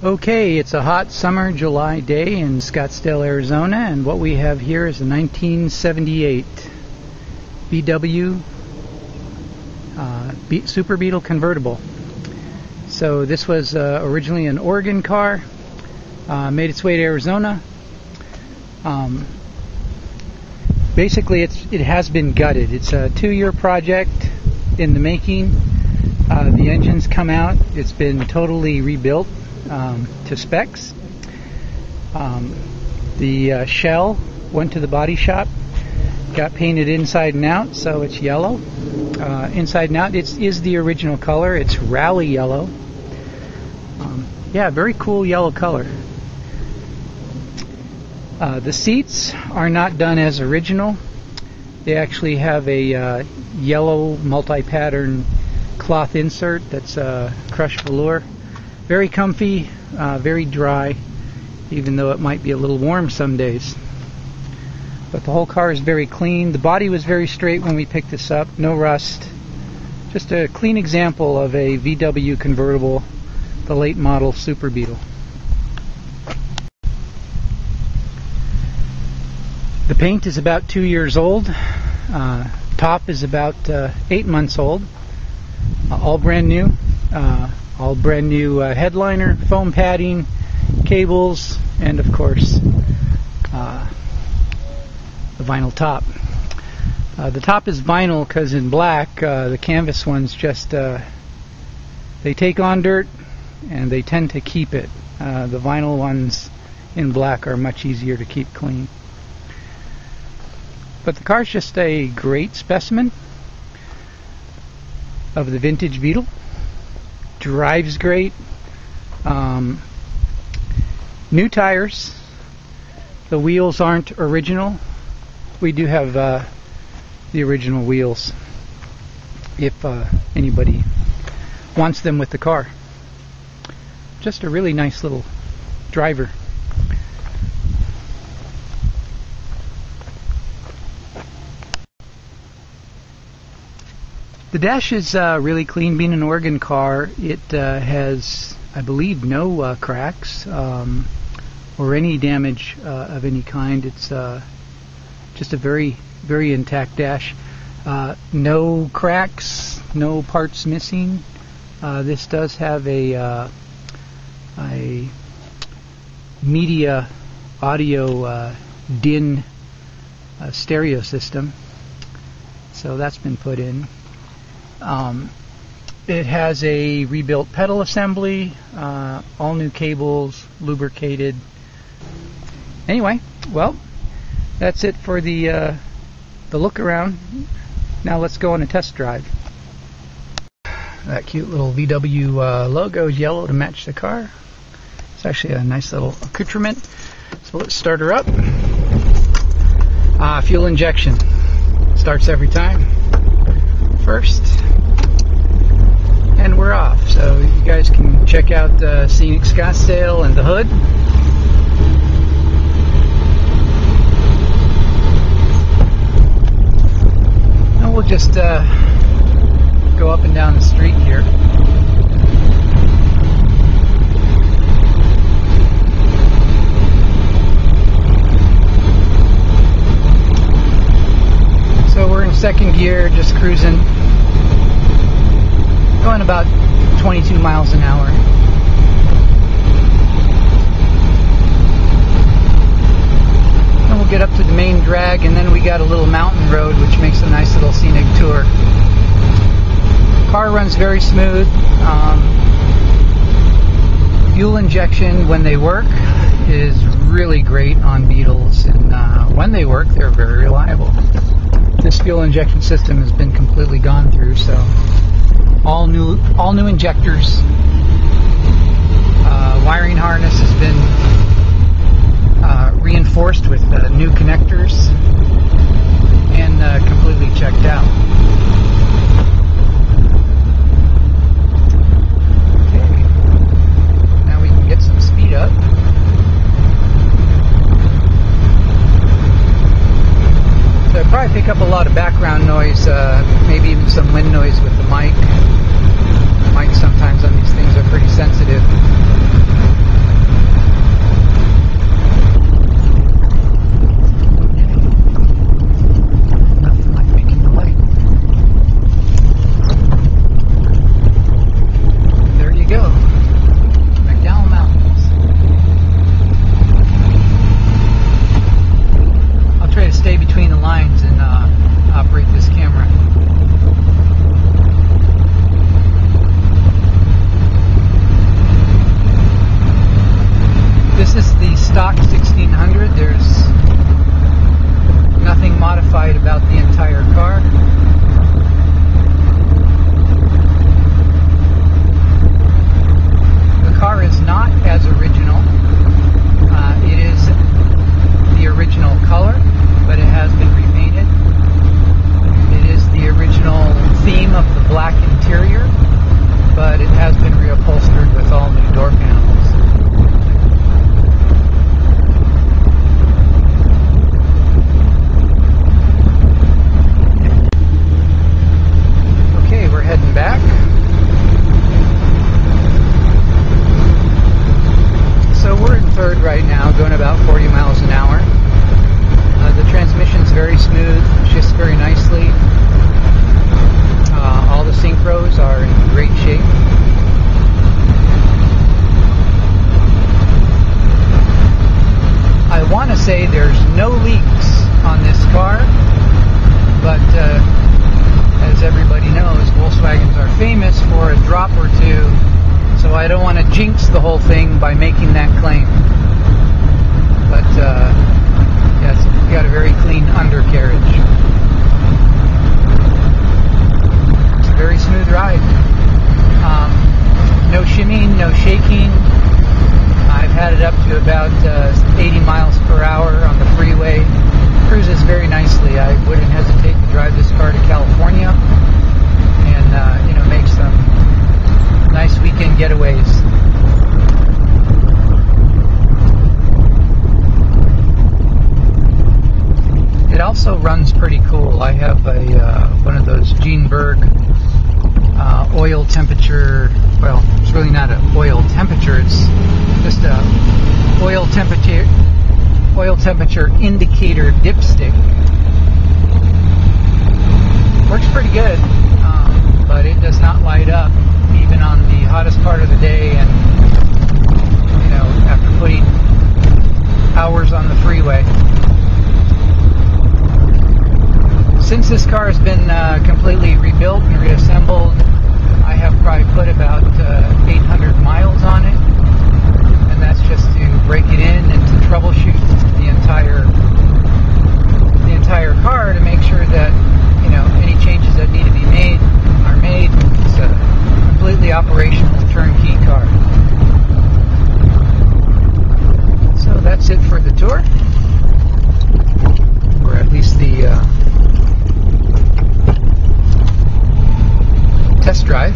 Okay, it's a hot summer July day in Scottsdale, Arizona, and what we have here is a 1978 VW Super Beetle Convertible. So this was originally an Oregon car, made its way to Arizona. Basically it has been gutted. It's a 2-year project in the making. The engine's come out. It's been totally rebuilt to specs. The shell went to the body shop, got painted inside and out, so it's yellow. Inside and out, it is the original color. It's rally yellow. Yeah, very cool yellow color. The seats are not done as original. They actually have a yellow multi-pattern cloth insert that's crushed velour. Very comfy, very dry, even though it might be a little warm some days. But the whole car is very clean. The body was very straight when we picked this up, no rust. Just a clean example of a VW convertible, the late model Super Beetle. The paint is about 2 years old. Top is about 8 months old. All brand new. All brand new headliner, foam padding, cables, and of course the vinyl top. The top is vinyl because in black the canvas ones just they take on dirt and they tend to keep it. The vinyl ones in black are much easier to keep clean. But the car's just a great specimen of the vintage Beetle. Drives great. New tires. The wheels aren't original. We do have the original wheels if anybody wants them with the car. Just a really nice little driver. The dash is really clean. Being an Oregon car, it has, I believe, no cracks or any damage of any kind. It's just a very, very intact dash. No cracks, no parts missing. This does have a media audio DIN stereo system, so that's been put in. It has a rebuilt pedal assembly, all new cables, lubricated. Anyway, well, that's it for the look around. Now let's go on a test drive. That cute little VW logo is yellow to match the car. It's actually a nice little accoutrement. So let's start her up. Fuel injection starts every time. First, and we're off. So you guys can check out Scenic Scottsdale and the hood. And we'll just go up and down the street here. So we're in second gear, just cruising. Going about 22 miles an hour. Then we'll get up to the main drag, and then we got a little mountain road which makes a nice little scenic tour. Car runs very smooth. Fuel injection when they work is really great on Beetles, and when they work they're very reliable. This fuel injection system has been completely gone through, so all new injectors. Wiring harness has been reinforced with new connectors and completely checked out. Okay, now we can get some speed up. So I probably pick up a lot of background noise, maybe even some wind noise with the mic. Mics sometimes on these things are pretty sensitive. factory upholstered with all new door panels. Okay, we're heading back. So we're in third right now, going about 40 miles an hour. The transmission's very smooth, shifts very nicely. All the synchros are in great shape. I want to say there's no leaks on this car, but as everybody knows, Volkswagens are famous for a drop or two, so I don't want to jinx the whole thing by making that claim. But yes, we got a very clean undercarriage. It's a very smooth ride. No shimming, no shaking. I've had it up to about 80 miles per hour on the freeway. Cruises very nicely. I wouldn't hesitate to drive this car to California and make some nice weekend getaways. It also runs pretty cool. I have one of those Gene Berg oil temperature. Well, it's really not an oil temperature. It's just a oil temperature indicator dipstick. Works pretty good, but it does not light up even on the hottest part of the day, and after putting hours on the freeway. Since this car has been completely rebuilt and reassembled, I have probably put about 800 miles on it, and that's just to break it in and to troubleshoot the entire car to make sure that any changes that need to be made are made. It's a completely operational turnkey car. So that's it for the tour, or at least the test drive.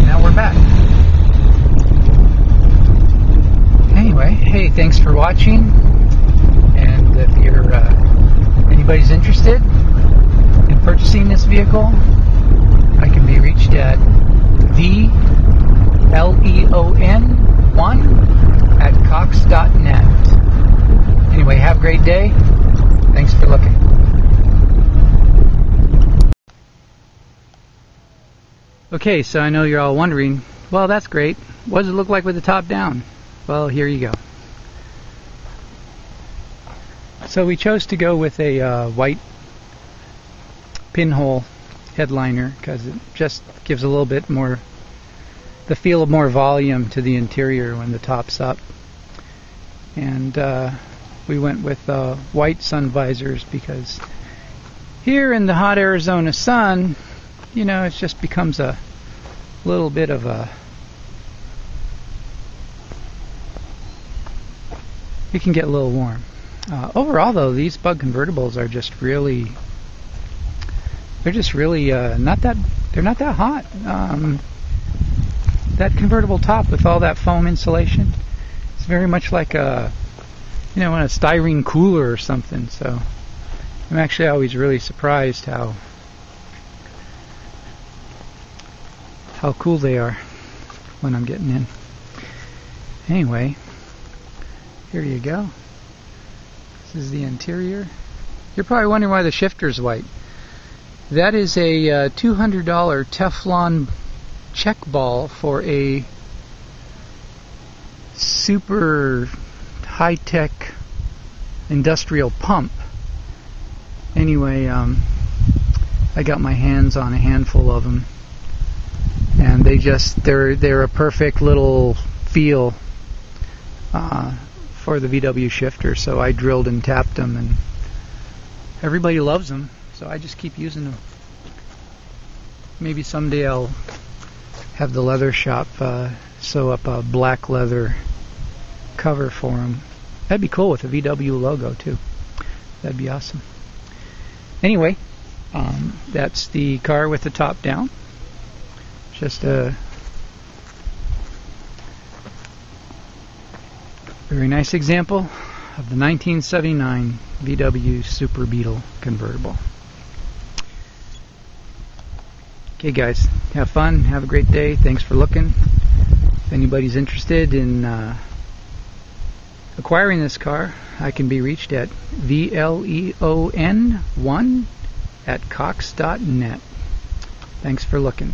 Now we're back. Anyway, hey, thanks for watching, and if you're anybody's interested in purchasing this vehicle, I can be reached at theleon1@cox.net. Anyway, have a great day. Thanks for looking. Okay, so I know you're all wondering, well, that's great. What does it look like with the top down? Well, here you go. So we chose to go with a white pinhole headliner because it just gives a little bit more, the feel of more volume to the interior when the top's up. And we went with white sun visors because here in the hot Arizona sun, it just becomes a little bit of a, it can get a little warm. Overall, though, these bug convertibles are just really, they're not that hot. That convertible top with all that foam insulation, it's very much like a, a styrene cooler or something. So I'm actually always really surprised how cool they are when I'm getting in. Anyway, here you go. This is the interior. You're probably wondering why the shifter's white. That is a $200 Teflon check ball for a super high-tech industrial pump. Anyway, I got my hands on a handful of them, and they're a perfect little feel for the VW shifter. So I drilled and tapped them, and everybody loves them, so I just keep using them. Maybe someday I'll have the leather shop sew up a black leather cover for them. That'd be cool with a VW logo too. That'd be awesome. Anyway, that's the car with the top down. Just a very nice example of the 1979 VW Super Beetle Convertible. Okay guys, have fun, have a great day, thanks for looking. If anybody's interested in acquiring this car, I can be reached at vleon1@cox.net. Thanks for looking.